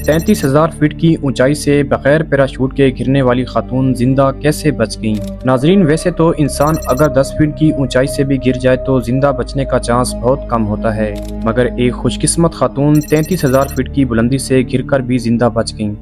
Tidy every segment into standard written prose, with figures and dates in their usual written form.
33,000 feet की ऊंचाई से बगैर पैराशूट के गिरने वाली खातून जिंदा कैसे बच गईं? नाजरीन, वैसे तो इंसान अगर 10 फीट की ऊंचाई से भी गिर जाए तो जिंदा बचने का चांस बहुत कम होता है, मगर एक खुशकिस्मत खातून 33,000 फीट की बुलंदी से गिरकर भी जिंदा बच गईं।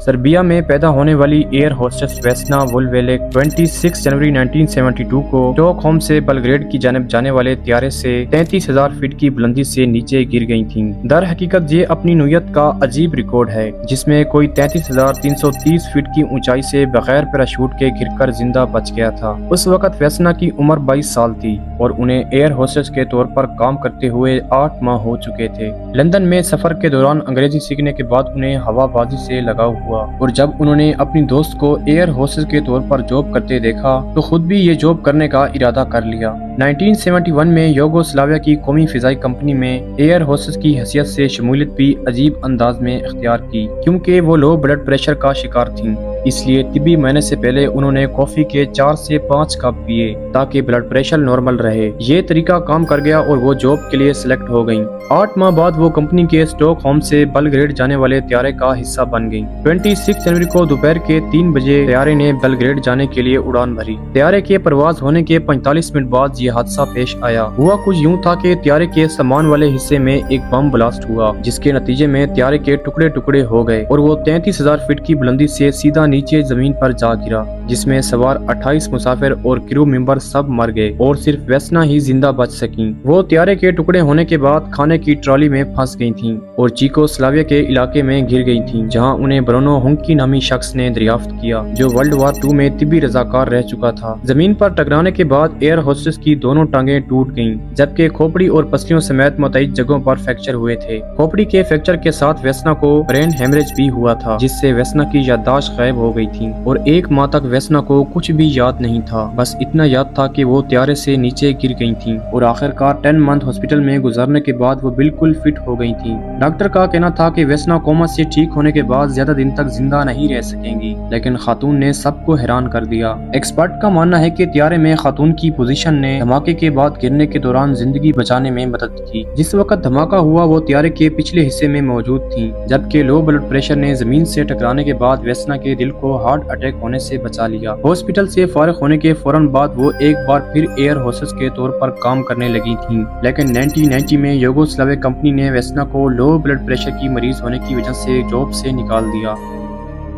सर्बिया में पैदा होने वाली एयर होस्टेस वेस्ना वोल्वेलेक 26 जनवरी 1972 को स्टॉकहोम से बेलग्रेड की जानिब जाने वाले त्यारे से 33,000 फीट की बुलंदी से नीचे गिर गई थीं। दर हकीकत ये अपनी नौयत का अजीब रिकॉर्ड है, जिसमें कोई 33,330 फीट की ऊंचाई से बगैर पैराशूट के गिरकर जिंदा बच गया था। उस वक्त वेस्ना की उम्र 22 साल थी और उन्हें एयर होस्टेस के तौर पर काम करते हुए 8 माह हो चुके थे। लंदन में सफर के दौरान अंग्रेजी सीखने के बाद उन्हें हवाबाजी से लगाव हुआ और जब उन्होंने अपनी दोस्त को एयर होस्टेस के तौर पर जॉब करते देखा तो खुद भी ये जॉब करने का इरादा कर लिया। 1971 में यूगोस्लाविया की कौमी फिजाई कंपनी में एयर होस्टेस की हैसियत से शमूलियत भी अजीब अंदाज में इख्तियार की, क्योंकि वो लो ब्लड प्रेशर का शिकार थीं। इसलिए तिब्बी महीने से पहले उन्होंने कॉफी के 4 से 5 कप पिए ताकि ब्लड प्रेशर नॉर्मल रहे। ये तरीका काम कर गया और वो जॉब के लिए सिलेक्ट हो गईं। 8 माह बाद वो कंपनी के स्टॉकहोम से बेलग्रेड जाने वाले त्यारे का हिस्सा बन गईं। 26 जनवरी को दोपहर के 3 बजे त्यारे ने बेलग्रेड जाने के लिए उड़ान भरी। त्यारे के परवाज होने के 45 मिनट बाद ये हादसा पेश आया। हुआ कुछ यूं था कि त्यारे के सामान वाले हिस्से में एक बम ब्लास्ट हुआ, जिसके नतीजे में त्यारे के टुकड़े टुकड़े हो गए और वो 33,000 फीट की बुलंदी से सीधा नीचे जमीन पर जा गिरा, जिसमें सवार 28 मुसाफिर और क्रू मेंबर सब मर गए और सिर्फ वेस्ना ही जिंदा बच सकीं। वो त्यारे के टुकड़े होने के बाद खाने की ट्रॉली में फंस गई थीं और चीकोस्लाविया के इलाके में गिर गई थीं, जहां उन्हें ब्रुनो हुंकी नामी शख्स ने दरियाफ्त किया, जो वर्ल्ड वार 2 में तिब्बी रजाकार रह चुका था। जमीन पर टकराने के बाद एयर होस्टेस की दोनों टांगें टूट गईं, जबकि खोपड़ी और पसलियों समेत मुतअद्दिद जगहों पर फ्रैक्चर हुए थे। खोपड़ी के फ्रैक्चर के साथ वेस्ना को ब्रेन हेमरेज भी हुआ था, जिससे वेस्ना की याददाश्त गायब हो गई थी और 1 माह तक वेस्ना को कुछ भी याद नहीं था। बस इतना याद था कि वो त्यारे से नीचे गिर गई थीं और आखिरकार 10 मंथ हॉस्पिटल में गुजारने के बाद वो बिल्कुल फिट हो गई थीं। डॉक्टर का कहना था कि वेस्ना कोमा से ठीक होने के बाद ज्यादा दिन तक जिंदा नहीं रह सकेंगी, लेकिन खातून ने सबको हैरान कर दिया। एक्सपर्ट का मानना है कि त्यारे में खातून की पोजीशन ने धमाके के बाद गिरने के दौरान जिंदगी बचाने में मदद की। जिस वक्त धमाका हुआ वो त्यारे के पिछले हिस्से में मौजूद थी, जबकि लो ब्लड प्रेशर ने जमीन से टकराने के बाद वेस्ना के दिल को हार्ट अटैक होने से बचा लिया। हॉस्पिटल से फारिग होने के फौरन बाद वो एक बार फिर एयर होस्टेस के तौर पर काम करने लगी थीं, लेकिन 1990 में यूगोस्लाविया कंपनी ने वेस्ना को लो ब्लड प्रेशर की मरीज होने की वजह से जॉब से निकाल दिया।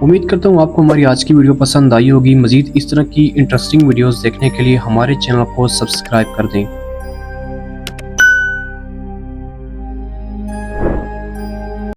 उम्मीद करता हूँ आपको हमारी आज की वीडियो पसंद आई होगी। मजीद इस तरह की इंटरेस्टिंग वीडियोस देखने के लिए हमारे चैनल को सब्सक्राइब कर दें।